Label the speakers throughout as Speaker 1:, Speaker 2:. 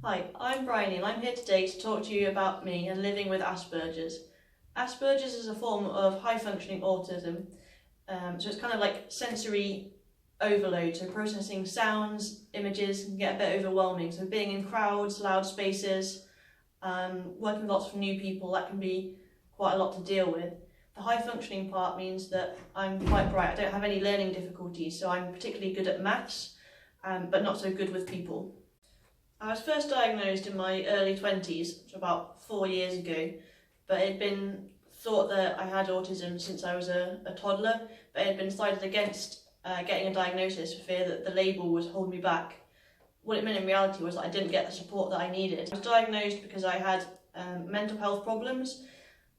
Speaker 1: Hi, I'm Bryony and I'm here today to talk to you about me and living with Asperger's. Asperger's is a form of high-functioning autism, so it's kind of like sensory overload, so processing sounds, images can get a bit overwhelming, so being in crowds, loud spaces, working with lots of new people, that can be quite a lot to deal with. The high-functioning part means that I'm quite bright, I don't have any learning difficulties, so I'm particularly good at maths, but not so good with people. I was first diagnosed in my early 20s, so about 4 years ago, but it had been thought that I had autism since I was a toddler, but it had been decided against getting a diagnosis for fear that the label would hold me back. What it meant in reality was that I didn't get the support that I needed. I was diagnosed because I had mental health problems.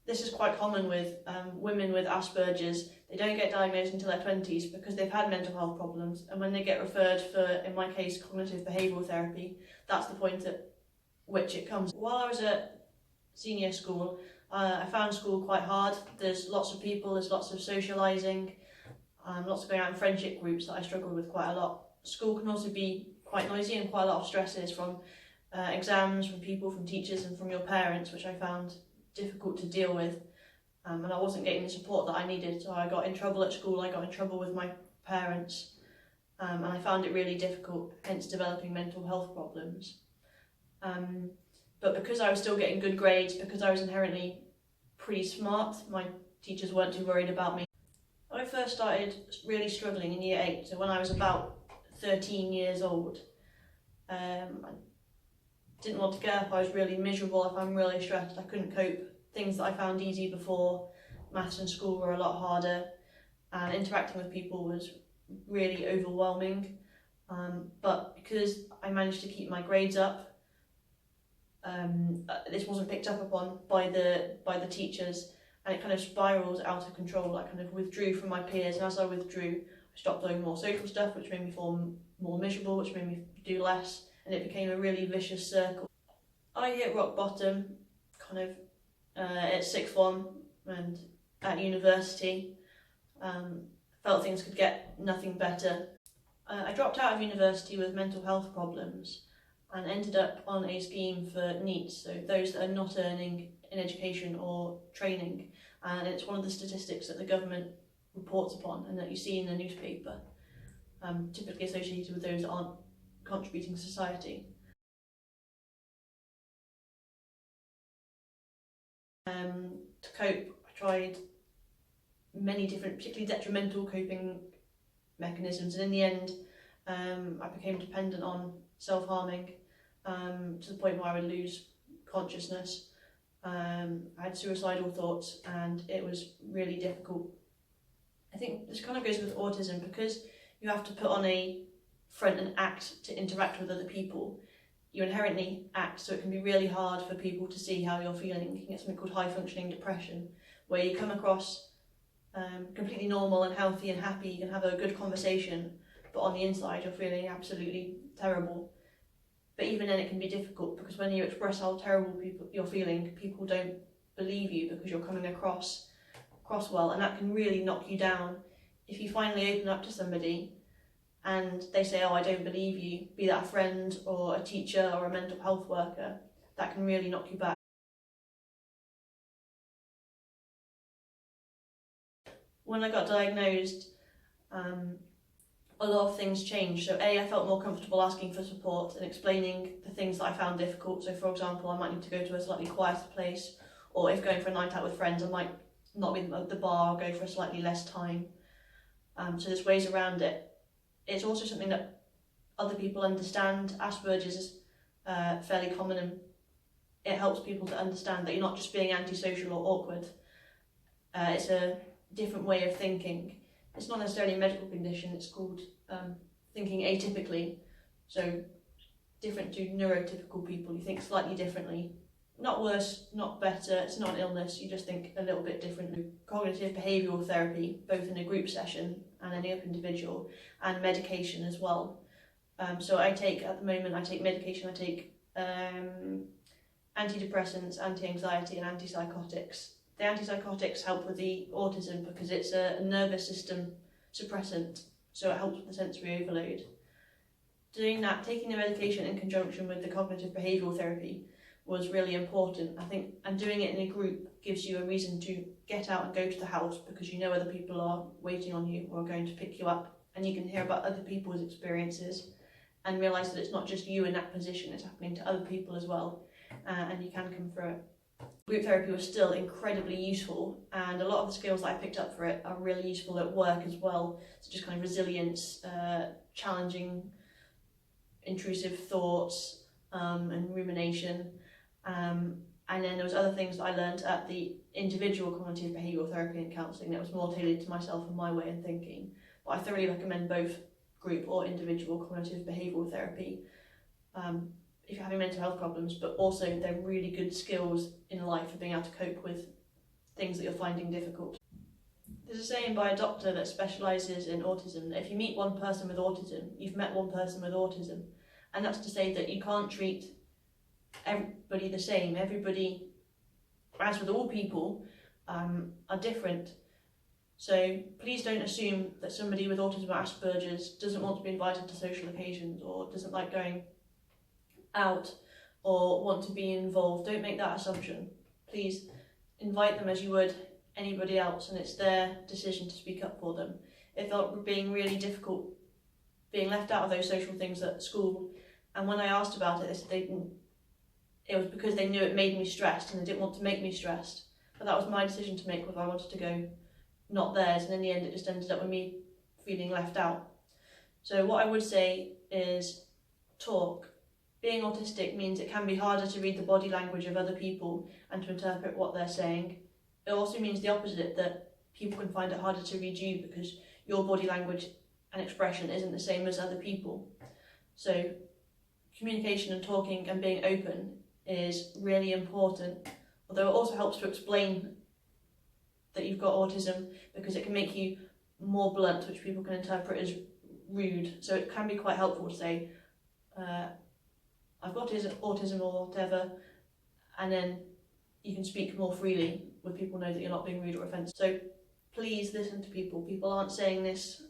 Speaker 1: This is quite common with women with Asperger's. They don't get diagnosed until their 20s because they've had mental health problems, and when they get referred for, in my case, cognitive behavioural therapy, that's the point at which it comes. While I was at senior school, I found school quite hard. There's lots of people, there's lots of socialising, lots of going out in friendship groups that I struggled with quite a lot. School can also be quite noisy and quite a lot of stresses from exams, from people, from teachers and from your parents, which I found difficult to deal with, and I wasn't getting the support that I needed, so I got in trouble at school, I got in trouble with my parents, and I found it really difficult, hence developing mental health problems. But because I was still getting good grades, because I was inherently pretty smart, my teachers weren't too worried about me. I first started really struggling in year 8, so when I was about 13 years old. I didn't want to get up, I was really miserable, if I'm really stressed, I couldn't cope. Things that I found easy before, maths and school were a lot harder, and interacting with people was really overwhelming. But because I managed to keep my grades up, this wasn't picked up upon by the teachers, and it kind of spiraled out of control. I kind of withdrew from my peers, and as I withdrew, I stopped doing more social stuff, which made me feel more miserable, which made me do less, and it became a really vicious circle. I hit rock bottom kind of at sixth form and at university. Felt things could get nothing better. I dropped out of university with mental health problems and ended up on a scheme for NEETs, so those that are not earning in education or training, and it's one of the statistics that the government reports upon and that you see in the newspaper, typically associated with those that aren't contributing to society. To cope, I tried many different, particularly detrimental coping mechanisms, and in the end I became dependent on self-harming to the point where I would lose consciousness. I had suicidal thoughts and it was really difficult. I think this kind of goes with autism because you have to put on a front and act to interact with other people. You inherently act, so it can be really hard for people to see how you're feeling. You can get something called high-functioning depression, where you come across completely normal and healthy and happy, you can have a good conversation, but on the inside you're feeling absolutely terrible. But even then it can be difficult, because when you express how terrible you're feeling, people don't believe you because you're coming across well, and that can really knock you down. If you finally open up to somebody and they say, oh, I don't believe you, be that a friend or a teacher or a mental health worker, that can really knock you back. When I got diagnosed, a lot of things changed. So I felt more comfortable asking for support and explaining the things that I found difficult. So for example, I might need to go to a slightly quieter place, or if going for a night out with friends, I might not be at the bar, or go for a slightly less time. So there's ways around it. It's also something that other people understand. Asperger's is fairly common, and it helps people to understand that you're not just being antisocial or awkward. It's a different way of thinking. It's not necessarily a medical condition, it's called thinking atypically. So different to neurotypical people, you think slightly differently. Not worse, not better, it's not an illness, you just think a little bit differently. Cognitive behavioural therapy, both in a group session and any individual, and medication as well. So at the moment I take medication, I take antidepressants, anti-anxiety and antipsychotics. The antipsychotics help with the autism because it's a nervous system suppressant, so it helps with the sensory overload. doing that, taking the medication in conjunction with the cognitive behavioural therapy was really important, I think, and doing it in a group gives you a reason to get out and go to the house because you know other people are waiting on you or are going to pick you up, and you can hear about other people's experiences and realise that it's not just you in that position, it's happening to other people as well, and you can come through it. Group therapy was still incredibly useful, and a lot of the skills that I picked up for it are really useful at work as well, so just kind of resilience, challenging intrusive thoughts, and rumination. And then there was other things that I learned at the individual cognitive behavioural therapy and counselling that was more tailored to myself and my way of thinking. But I thoroughly recommend both group or individual cognitive behavioural therapy if you're having mental health problems, but also they're really good skills in life for being able to cope with things that you're finding difficult. There's a saying by a doctor that specialises in autism that if you meet one person with autism, you've met one person with autism. And that's to say that you can't treat everybody the same. Everybody, as with all people, are different. So please don't assume that somebody with autism or Asperger's doesn't want to be invited to social occasions or doesn't like going out or want to be involved. Don't make that assumption. Please invite them as you would anybody else, and it's their decision to speak up for them. It felt being really difficult being left out of those social things at school, and when I asked about it, they said it was because they knew it made me stressed and they didn't want to make me stressed. But that was my decision to make, whether I wanted to go, not theirs, and in the end it just ended up with me feeling left out. So what I would say is talk. Being autistic means it can be harder to read the body language of other people and to interpret what they're saying. It also means the opposite, that people can find it harder to read you because your body language and expression isn't the same as other people. So communication and talking and being open is really important, although it also helps to explain that you've got autism because it can make you more blunt, which people can interpret as rude. So it can be quite helpful to say, I've got autism or whatever, and then you can speak more freely when people know that you're not being rude or offensive. So please listen to people. People aren't saying this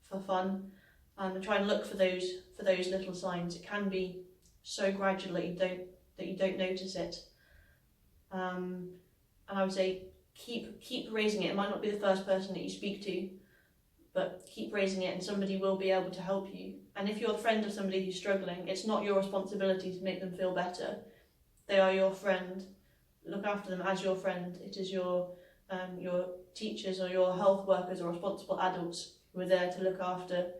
Speaker 1: for fun, and try and look for those little signs. It can be so gradual that you don't notice it. And I would say keep raising it. It might not be the first person that you speak to, but keep raising it and somebody will be able to help you. And if you're a friend of somebody who's struggling, it's not your responsibility to make them feel better. They are your friend. Look after them as your friend. It is your teachers or your health workers or responsible adults who are there to look after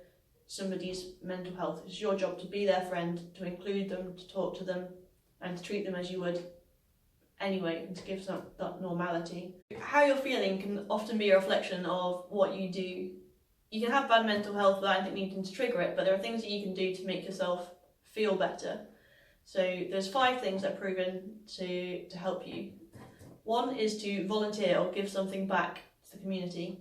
Speaker 1: somebody's mental health. It's your job to be their friend, to include them, to talk to them, and to treat them as you would anyway, and to give them that normality. How you're feeling can often be a reflection of what you do. You can have bad mental health without anything needing to trigger it, but there are things that you can do to make yourself feel better. So there's 5 things that are proven to help you. One is to volunteer or give something back to the community.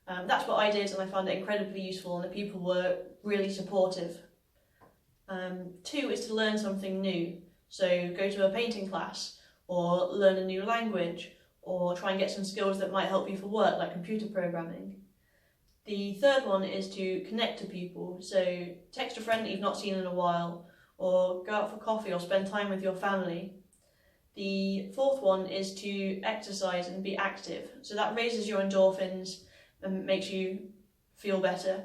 Speaker 1: That's what I did, and I found it incredibly useful, and the people were really supportive. 2 is to learn something new. So go to a painting class, or learn a new language, or try and get some skills that might help you for work, like computer programming. The 3rd one is to connect to people. So text a friend that you've not seen in a while, or go out for coffee or spend time with your family. The 4th one is to exercise and be active. So that raises your endorphins and makes you feel better.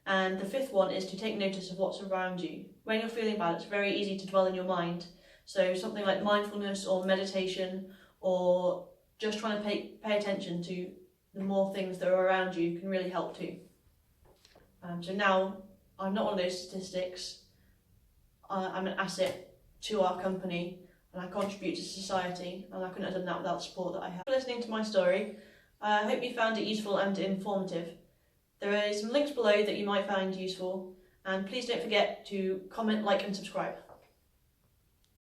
Speaker 1: And the 5th one is to take notice of what's around you. When you're feeling bad, it's very easy to dwell in your mind. So something like mindfulness or meditation, or just trying to pay attention to the more things that are around you can really help too. So now, I'm not one of those statistics. I'm an asset to our company, and I contribute to society, and I couldn't have done that without the support that I have. For listening to my story, I hope you found it useful and informative. There are some links below that you might find useful, and please don't forget to comment, like and subscribe.